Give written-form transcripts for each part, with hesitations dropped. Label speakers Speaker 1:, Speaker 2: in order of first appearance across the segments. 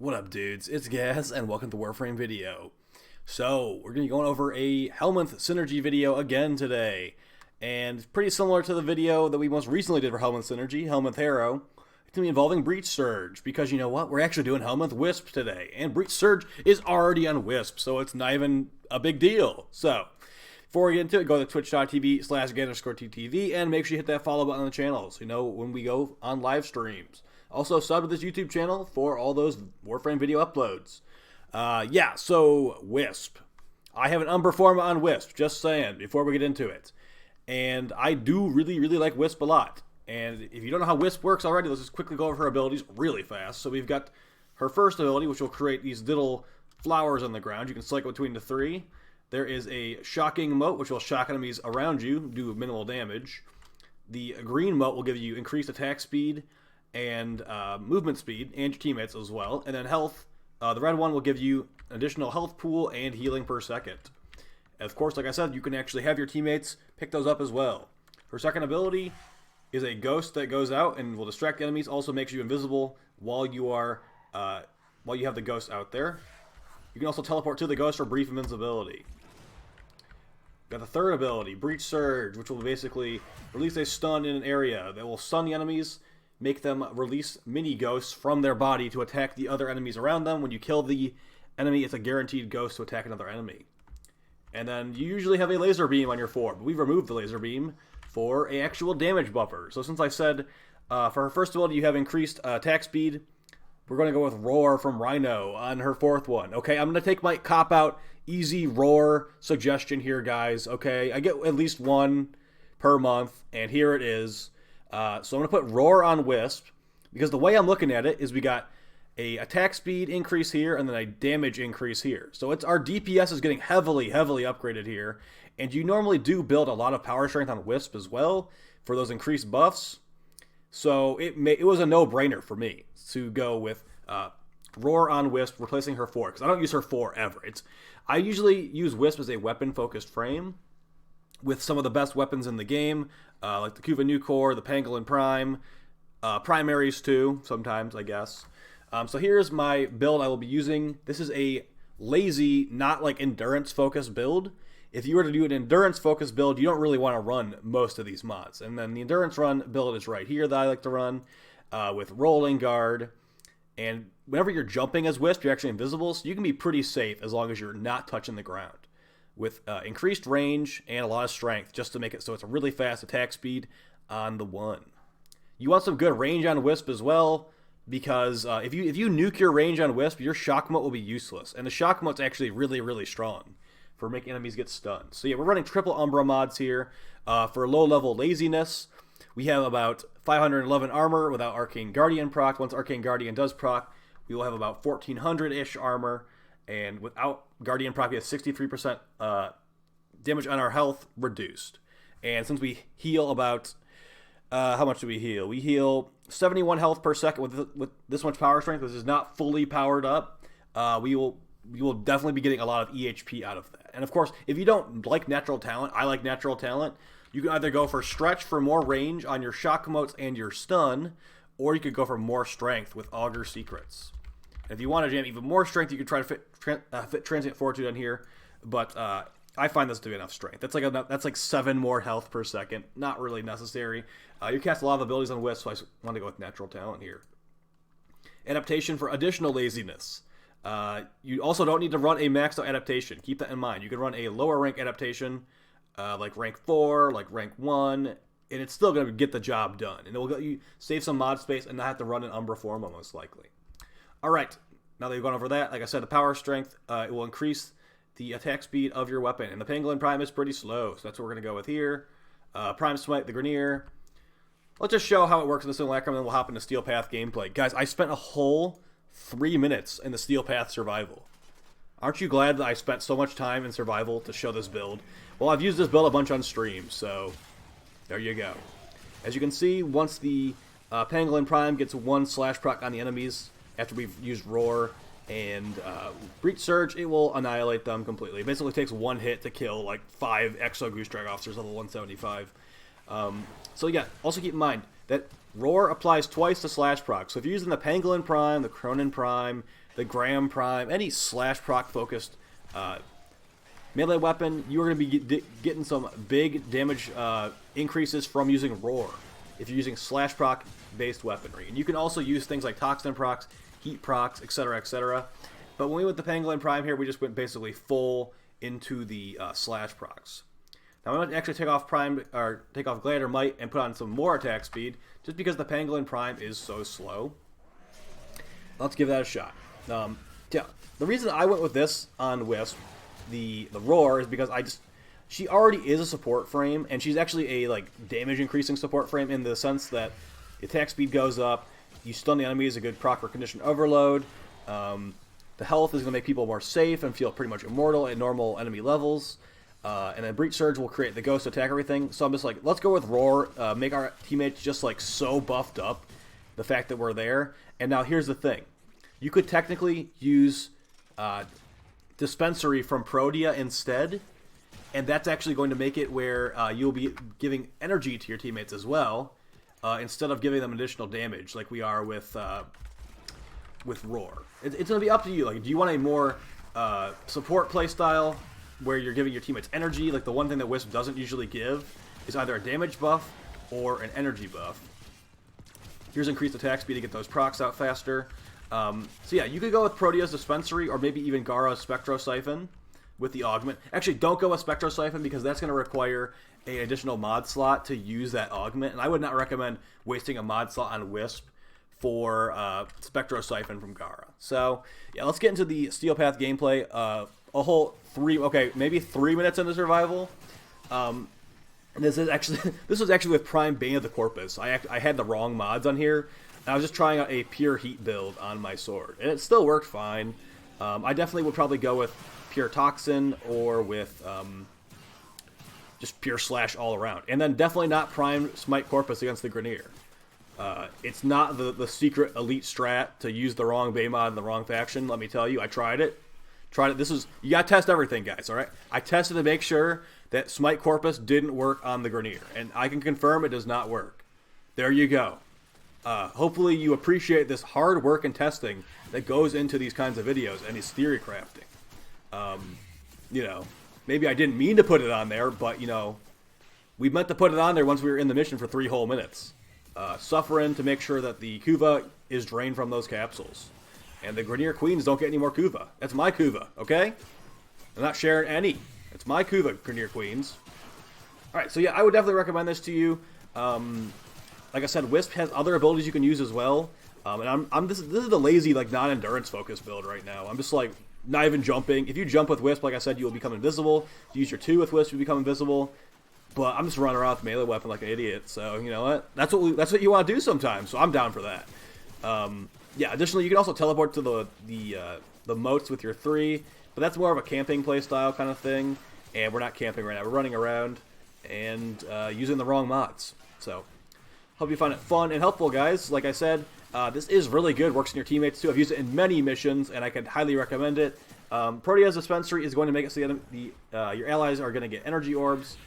Speaker 1: What up, dudes? It's Gaz, and welcome to Warframe video. So, we're going to be going over a Helminth synergy video again today. And pretty similar to the video that we most recently did for Helminth synergy, Helminth Harrow. It's going to be involving Breach Surge, because you know what? We're actually doing Helminth Wisp today. And Breach Surge is already on Wisp, so it's not even a big deal. So, before we get into it, go to twitch.tv/Gaz_TTV and make sure you hit that follow button on the channel so you know when we go on live streams. Also, sub to this YouTube channel for all those Warframe video uploads. So Wisp. I have an Umbral Forma on Wisp, just saying, before we get into it. And I do really like Wisp a lot. And if you don't know how Wisp works already, let's just quickly go over her abilities really fast. So we've got her first ability, which will create these little flowers on the ground. You can select between the three. There is a shocking mote, which will shock enemies around you, do minimal damage. The green mote will give you increased attack speed and movement speed, and your teammates as well. And then health, the red one will give you an additional health pool and healing per second. And of course, like I said, you can actually have your teammates pick those up as well. Her second ability is a ghost that goes out and will distract enemies, also makes you invisible while you are while you have the ghost out there. You can also teleport to the ghost for brief invincibility. Got the third ability, Breach Surge, which will basically release a stun in an area that will stun the enemies, make them release mini ghosts from their body to attack the other enemies around them. When you kill the enemy, it's a guaranteed ghost to attack another enemy. And then you usually have a laser beam on your form, but we've removed the laser beam for an actual damage buffer. So since I said for her first ability you have increased attack speed, we're going to go with Roar from Rhino on her fourth one. Okay, I'm going to take my cop-out, easy Roar suggestion here, guys. Okay, I get at least one per month, and here it is. So I'm going to put Roar on Wisp, because the way I'm looking at it is we got a attack speed increase here, and then a damage increase here. So it's our DPS is getting heavily upgraded here, and you normally do build a lot of power strength on Wisp as well for those increased buffs. So it was a no-brainer for me to go with Roar on Wisp, replacing her 4, because I don't use her 4 ever. I usually use Wisp as a weapon-focused frame with some of the best weapons in the game, like the Kuva Nucor, the Pangolin Prime, primaries too, sometimes, I guess. So here's my build I will be using. This is a lazy, not like endurance-focused build. If you were to do an endurance-focused build, you don't really want to run most of these mods. And then the endurance run build is right here that I like to run with Rolling Guard. And whenever you're jumping as Wisp, you're actually invisible, so you can be pretty safe as long as you're not touching the ground. With increased range and a lot of strength, just to make it so it's a really fast attack speed on the one. You want some good range on Wisp as well, because if you nuke your range on Wisp, your shock mote will be useless. And the shock mote's actually really strong for making enemies get stunned. So yeah, we're running triple Umbra mods here. For low-level laziness, we have about 511 armor without Arcane Guardian proc. Once Arcane Guardian does proc, we will have about 1400-ish armor. And without Guardian proc, we have 63% damage on our health reduced. And since we heal about... how much do we heal? We heal 71 health per second with this much power strength. This is not fully powered up. We will definitely be getting a lot of EHP out of that. And of course, if you don't like natural talent, I like natural talent, you can either go for stretch for more range on your shock motes and your stun, or you could go for more strength with Augur Secrets. And if you want to jam even more strength, you could try to fit Transient Fortitude on here, but I find this to be enough strength. That's like 7 more health per second. Not really necessary. You cast a lot of abilities on Wisp, so I want to go with natural talent here. Adaptation for additional laziness. You also don't need to run a maxed out adaptation. Keep that in mind. You can run a lower rank adaptation, like rank 4, like rank 1, and it's still going to get the job done. And it will let you save some mod space and not have to run an Umbra Forma, most likely. Alright, now that we've gone over that, like I said, the power strength, it will increase the attack speed of your weapon. And the Pangolin Prime is pretty slow, so that's what we're going to go with here. Prime Smite, the Grenier. Let's just show how it works in the simulacrum, and then we'll hop into Steel Path gameplay. Guys, I spent a whole 3 minutes in the Steel Path survival. Aren't you glad that I spent so much time in survival to show this build? Well, I've used this build a bunch on stream, so there you go. As you can see, once the Pangolin Prime gets 1 slash proc on the enemies, after we've used Roar and Breach Surge, it will annihilate them completely. It basically takes 1 hit to kill like 5 Exo Goose Drag officers level 175. So yeah, also keep in mind that Roar applies twice to slash proc. So if you're using the Pangolin Prime, the Cronin Prime, the Graham Prime, any slash proc focused melee weapon, you are going to be getting some big damage increases from using Roar if you're using slash proc based weaponry. And you can also use things like Toxin procs, Heat procs, etc., etc. But when we went with the Pangolin Prime here, we just went basically full into the slash procs. Now I'm going to actually take off Glider Might and put on some more attack speed, just because the Pangolin Prime is so slow. Let's give that a shot. Yeah, the reason I went with this on Wisp, the Roar, is because she already is a support frame, and she's actually a damage increasing support frame in the sense that the attack speed goes up, you stun the enemy is a good proc for condition overload. The health is going to make people more safe and feel pretty much immortal at normal enemy levels. And then Breach Surge will create the ghost attack everything. So I'm just like, let's go with Roar, make our teammates just so buffed up, the fact that we're there. And now here's the thing. You could technically use Dispensary from Protea instead, and that's actually going to make it where you'll be giving energy to your teammates as well, instead of giving them additional damage like we are with Roar. It's going to be up to you. Do you want a more support playstyle where you're giving your teammates energy? The one thing that Wisp doesn't usually give is either a damage buff or an energy buff. Here's increased attack speed to get those procs out faster. So yeah, you could go with Protea's Dispensary or maybe even Gara's Spectro Siphon with the augment. Actually, don't go with Spectro Siphon because that's going to require an additional mod slot to use that augment, and I would not recommend wasting a mod slot on Wisp for Spectro Siphon from Gara. So yeah, let's get into the Steel Path gameplay. A whole maybe 3 minutes into survival. And this was actually with Prime Bane of the Corpus. I had the wrong mods on here. I was just trying out a pure heat build on my sword, and it still worked fine. I definitely would probably go with pure Toxin or with just pure slash all around, and then definitely not Prime Smite Corpus against the Grineer. It's not the secret elite strat to use the wrong Bay mod in the wrong faction. Let me tell you, I tried it. You gotta test everything, guys. All right, I tested to make sure that Smite Corpus didn't work on the Grineer, and I can confirm it does not work. There you go. Hopefully you appreciate this hard work and testing that goes into these kinds of videos and these theory crafting. Maybe I didn't mean to put it on there, but we meant to put it on there once we were in the mission for 3 whole minutes. Suffering to make sure that the Kuva is drained from those capsules. And the Grineer Queens don't get any more Kuva. That's my Kuva, okay? I'm not sharing any. It's my Kuva, Grineer Queens. Alright, so yeah, I would definitely recommend this to you. Like I said, Wisp has other abilities you can use as well. And this is the lazy, non-endurance focused build right now. I'm just not even jumping. If you jump with Wisp, like I said, you will become invisible. If you use your 2 with Wisp, you become invisible. But I'm just running around with melee weapon like an idiot. So you know what? That's what you want to do sometimes. So I'm down for that. Yeah. Additionally, you can also teleport to the moats with your 3, but that's more of a camping playstyle kind of thing. And we're not camping right now. We're running around and using the wrong mods. So hope you find it fun and helpful, guys. Like I said, this is really good. Works in your teammates too. I've used it in many missions, and I can highly recommend it. Protea's Dispensary is going to make it so your allies are going to get energy orbs.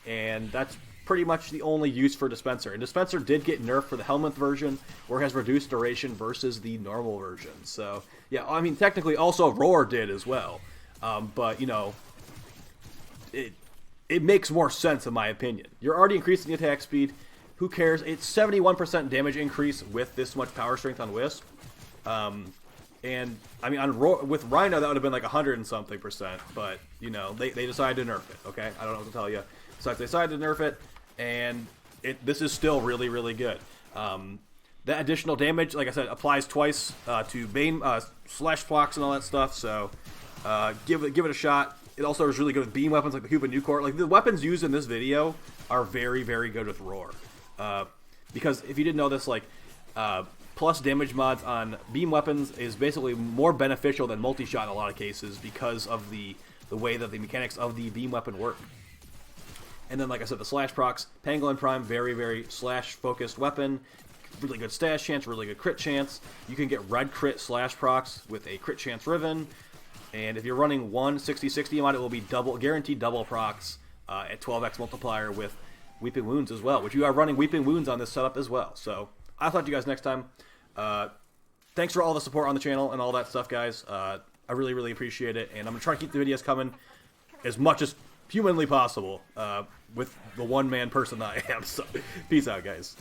Speaker 1: And that's pretty much the only use for Dispenser. And Dispenser did get nerfed for the Helminth version, where it has reduced duration versus the normal version. So, yeah, I mean, technically also Roar did as well. But, it makes more sense in my opinion. You're already increasing the attack speed. Who cares? It's 71% damage increase with this much power strength on Wisp. And, I mean, with Rhino, that would have been 100 and something %. But, they decided to nerf it, okay? I don't know what to tell you. So they decided to nerf it, and this is still really, really good. That additional damage, like I said, applies twice to Bane, slash blocks and all that stuff. So give it a shot. It also is really good with beam weapons like the Hoopa Newcourt. The weapons used in this video are very, very good with Roar. Because if you didn't know this, plus damage mods on beam weapons is basically more beneficial than multi-shot in a lot of cases because of the way that the mechanics of the beam weapon work. And then, like I said, the slash procs, Pangolin Prime, very, very slash-focused weapon. Really good stash chance, really good crit chance. You can get red crit slash procs with a crit chance Riven. And if you're running one 60-60 mod, it will be guaranteed double procs at 12x multiplier with Weeping Wounds as well, which you are running Weeping Wounds on this setup as well. So I'll talk to you guys next time. thanks for all the support on the channel and all that stuff, guys. I really, really appreciate it, and I'm going to try to keep the videos coming as much as humanly possible with the one-man person that I am. So, peace out, guys.